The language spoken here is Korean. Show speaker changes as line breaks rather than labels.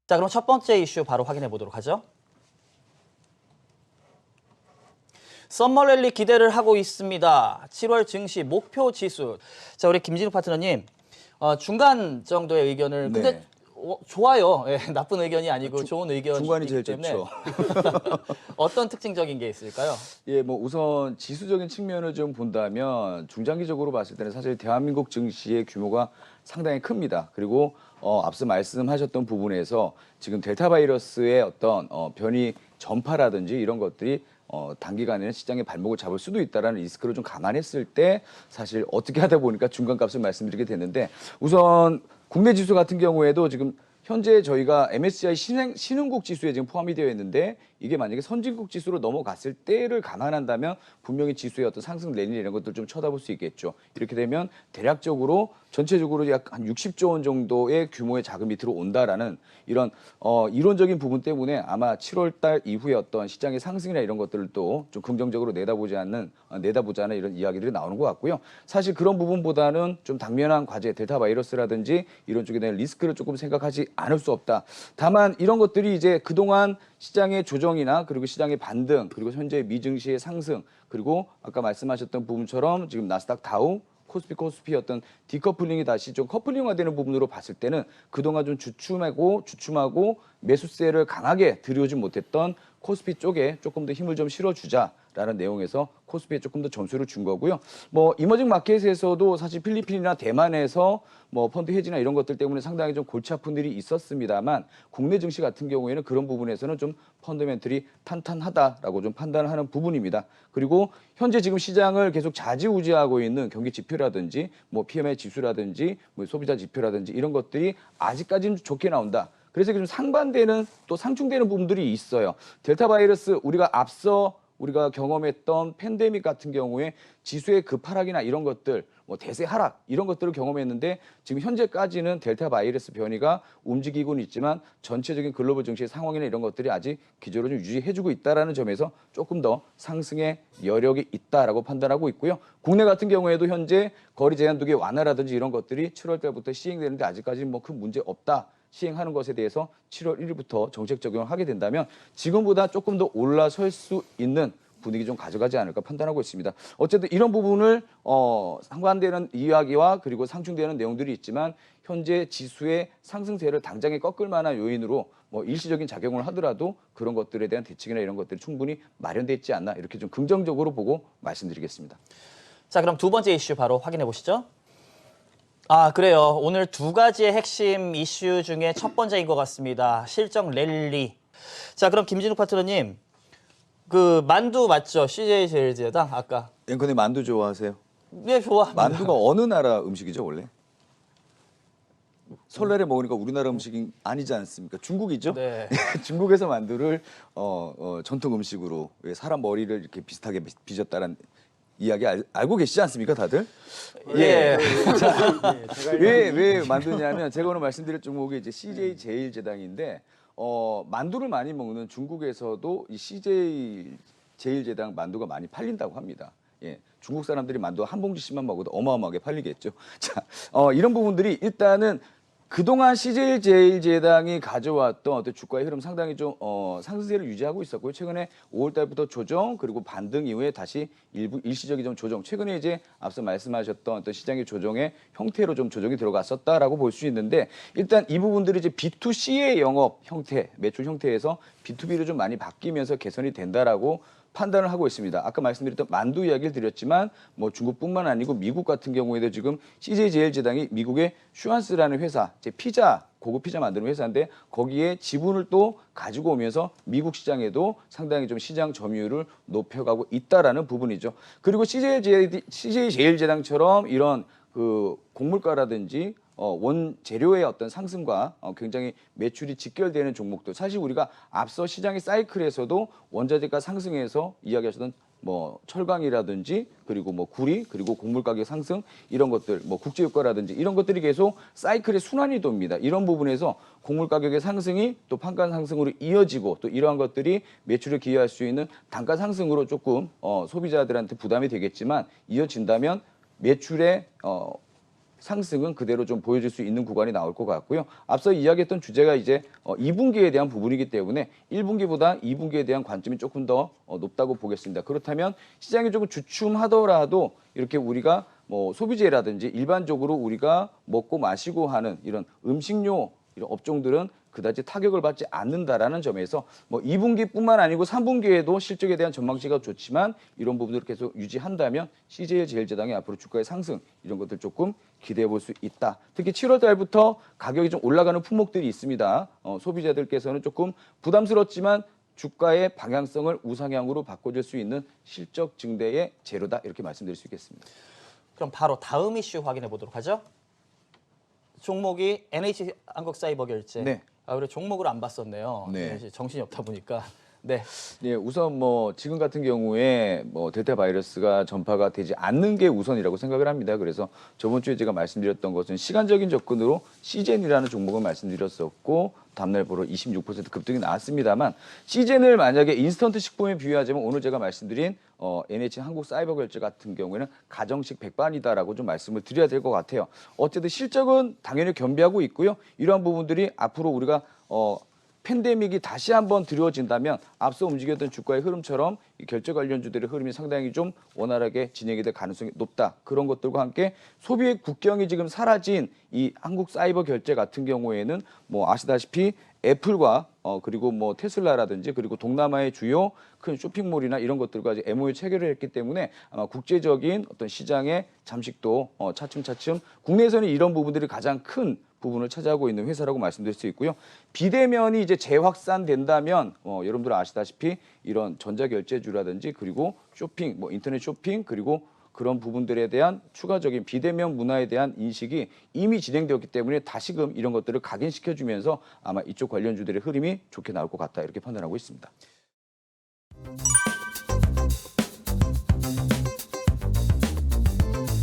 자, 그럼 첫 번째 이슈 바로 확인해 보도록 하죠. 썸머랠리 기대를 하고 있습니다. 7월 증시 목표 지수. 자, 우리 김진욱 파트너님, 중간 정도의 의견을.
네.
근데 좋아요. 예, 나쁜 의견이 아니고 좋은 의견이기
중간이 제일
때문에.
좋죠.
어떤 특징적인 게 있을까요?
예, 뭐 우선 지수적인 측면을 좀 본다면 중장기적으로 봤을 때는 사실 대한민국 증시의 규모가 상당히 큽니다. 그리고 앞서 말씀하셨던 부분에서 지금 델타 바이러스의 어떤 변이 전파라든지 이런 것들이 단기간에는 시장의 발목을 잡을 수도 있다라는 리스크를 좀 감안했을 때 사실 어떻게 하다 보니까 중간값을 말씀드리게 됐는데 우선 국내 지수 같은 경우에도 지금 현재 저희가 MSCI 신흥국 지수에 지금 포함이 되어 있는데 이게 만약에 선진국 지수로 넘어갔을 때를 감안한다면 분명히 지수의 어떤 상승 랠리 이런 것들 좀 쳐다볼 수 있겠죠. 이렇게 되면 대략적으로 전체적으로 약 한 60조 원 정도의 규모의 자금이 들어온다라는 이런 이론적인 부분 때문에 아마 7월 달 이후에 어떤 시장의 상승이나 이런 것들을 또 좀 긍정적으로 내다보자는 이런 이야기들이 나오는 것 같고요. 사실 그런 부분보다는 좀 당면한 과제, 델타 바이러스라든지 이런 쪽에 대한 리스크를 조금 생각하지 않을 수 없다. 다만 이런 것들이 이제 그동안 시장의 조정이나 그리고 시장의 반등 그리고 현재 미증시의 상승 그리고 아까 말씀하셨던 부분처럼 지금 나스닥 다우 코스피 어떤 디커플링이 다시 좀 커플링화되는 부분으로 봤을 때는 그동안 좀 주춤하고 매수세를 강하게 들여오지 못했던 코스피 쪽에 조금 더 힘을 좀 실어주자라는 내용에서 코스피에 조금 더 점수를 준 거고요. 뭐 이머징 마켓에서도 사실 필리핀이나 대만에서 뭐 펀드 해지나 이런 것들 때문에 상당히 좀 골치 아픈 일이 있었습니다만 국내 증시 같은 경우에는 그런 부분에서는 좀 펀더멘털이 탄탄하다라고 좀 판단을 하는 부분입니다. 그리고 현재 지금 시장을 계속 좌지우지하고 있는 경기 지표라든지 뭐 PMI 지수라든지 뭐 소비자 지표라든지 이런 것들이 아직까지는 좋게 나온다. 그래서 좀 상반되는 또 상충되는 부분들이 있어요. 델타 바이러스 우리가 경험했던 팬데믹 같은 경우에 지수의 급하락이나 이런 것들, 뭐 대세 하락 이런 것들을 경험했는데 지금 현재까지는 델타 바이러스 변이가 움직이고는 있지만 전체적인 글로벌 증시의 상황이나 이런 것들이 아직 기조를 좀 유지해주고 있다라는 점에서 조금 더 상승의 여력이 있다라고 판단하고 있고요. 국내 같은 경우에도 현재 거리 제한두기 완화라든지 이런 것들이 7월 달부터 시행되는데 아직까지는 뭐 큰 문제 없다. 시행하는 것에 대해서 7월 1일부터 정책 적용을 하게 된다면 지금보다 조금 더 올라설 수 있는 분위기 좀 가져가지 않을까 판단하고 있습니다. 어쨌든 이런 부분을 상반되는 이야기와 그리고 상충되는 내용들이 있지만 현재 지수의 상승세를 당장에 꺾을 만한 요인으로 뭐 일시적인 작용을 하더라도 그런 것들에 대한 대책이나 이런 것들이 충분히 마련돼 있지 않나 이렇게 좀 긍정적으로 보고 말씀드리겠습니다.
자, 그럼 두 번째 이슈 바로 확인해 보시죠. 아, 그래요. 오늘 두 가지의 핵심 이슈 중에 첫 번째인 것 같습니다. 실적 랠리. 자, 그럼 김진욱 파트너님, 그 만두 맞죠? CJ 제일제당 아까.
앵커님 만두 좋아하세요?
네, 좋아합니다.
만두가 어느 나라 음식이죠 원래? 설날에 먹으니까 우리나라 음식이 아니지 않습니까? 중국이죠?
네.
중국에서 만두를 전통 음식으로 사람 머리를 이렇게 비슷하게 빚었다는 이야기 알고 계시지 않습니까, 다들?
예.
왜 만두냐면 제가 오늘 말씀드릴 종목이 이제 CJ 제일제당인데 만두를 많이 먹는 중국에서도 이 CJ 제일제당 만두가 많이 팔린다고 합니다. 예. 중국 사람들이 만두 한 봉지씩만 먹어도 어마어마하게 팔리겠죠. 자, 이런 부분들이 일단은 그동안 CJ 제일제당이 가져왔던 어떤 주가의 흐름 상당히 좀 상승세를 유지하고 있었고요. 최근에 5월 달부터 조정 그리고 반등 이후에 다시 일시적인 좀 조정. 최근에 이제 앞서 말씀하셨던 어떤 시장의 조정의 형태로 좀 조정이 들어갔었다라고 볼 수 있는데 일단 이 부분들이 이제 B2C의 영업 형태, 매출 형태에서 B2B로 좀 많이 바뀌면서 개선이 된다라고 판단을 하고 있습니다. 아까 말씀드렸던 만두 이야기를 드렸지만 뭐 중국뿐만 아니고 미국 같은 경우에도 지금 CJ 제일제당이 미국의 슈완스라는 회사, 피자 고급 피자 만드는 회사인데 거기에 지분을 또 가지고 오면서 미국 시장에도 상당히 좀 시장 점유율을 높여가고 있다라는 부분이죠. 그리고 CJ 제일제당처럼 이런 그 곡물가라든지 원재료의 어떤 상승과 굉장히 매출이 직결되는 종목들 사실 우리가 앞서 시장의 사이클에서도 원자재가 상승해서 이야기하셨던 뭐 철강이라든지 그리고 뭐 구리 그리고 곡물 가격 상승 이런 것들 뭐 국제유가라든지 이런 것들이 계속 사이클의 순환이 돕니다. 이런 부분에서 곡물 가격의 상승이 또 판가 상승으로 이어지고 또 이러한 것들이 매출에 기여할 수 있는 단가 상승으로 조금 소비자들한테 부담이 되겠지만 이어진다면 매출의 상승은 그대로 좀 보여줄 수 있는 구간이 나올 것 같고요. 앞서 이야기했던 주제가 이제 2분기에 대한 부분이기 때문에 1분기보다 2분기에 대한 관점이 조금 더 높다고 보겠습니다. 그렇다면 시장이 조금 주춤하더라도 이렇게 우리가 뭐 소비재라든지 일반적으로 우리가 먹고 마시고 하는 이런 음식료 이런 업종들은 그다지 타격을 받지 않는다라는 점에서 뭐 2분기뿐만 아니고 3분기에도 실적에 대한 전망치가 좋지만 이런 부분들을 계속 유지한다면 CJ 제일제당의 앞으로 주가의 상승 이런 것들 조금 기대해 볼 수 있다. 특히 7월 달부터 가격이 좀 올라가는 품목들이 있습니다. 소비자들께서는 조금 부담스럽지만 주가의 방향성을 우상향으로 바꿔줄 수 있는 실적 증대의 재료다 이렇게 말씀드릴 수 있겠습니다.
그럼 바로 다음 이슈 확인해 보도록 하죠. 종목이 NH한국사이버결제.
네.
아, 그래 종목을 안 봤었네요.
네.
정신이 없다 보니까. 네.
네, 우선 뭐 지금 같은 경우에 뭐 델타 바이러스가 전파가 되지 않는 게 우선이라고 생각을 합니다. 그래서 저번 주에 제가 말씀드렸던 것은 시간적인 접근으로 시젠이라는 종목을 말씀드렸었고 다음날 보러 26% 급등이 나왔습니다만 시젠을 만약에 인스턴트 식품에 비유하자면 오늘 제가 말씀드린 NH 한국사이버결제 같은 경우에는 가정식 백반이다라고 좀 말씀을 드려야 될 것 같아요. 어쨌든 실적은 당연히 겸비하고 있고요. 이러한 부분들이 앞으로 우리가 팬데믹이 다시 한번 드리워진다면 앞서 움직였던 주가의 흐름처럼 이 결제 관련주들의 흐름이 상당히 좀 원활하게 진행이 될 가능성이 높다. 그런 것들과 함께 소비의 국경이 지금 사라진 이 한국 사이버 결제 같은 경우에는 뭐 아시다시피 애플과 그리고 뭐 테슬라라든지 그리고 동남아의 주요 큰 쇼핑몰이나 이런 것들과 이제 MOU 체결을 했기 때문에 아마 국제적인 어떤 시장의 잠식도 차츰차츰 국내에서는 이런 부분들이 가장 큰 부분을 차지하고 있는 회사라고 말씀드릴 수 있고요. 비대면이 이제 재확산된다면 여러분들 아시다시피 이런 전자결제주라든지 그리고 쇼핑, 뭐 인터넷 쇼핑 그리고 그런 부분들에 대한 추가적인 비대면 문화에 대한 인식이 이미 진행되었기 때문에 다시금 이런 것들을 각인시켜주면서 아마 이쪽 관련주들의 흐름이 좋게 나올 것 같다 이렇게 판단하고 있습니다.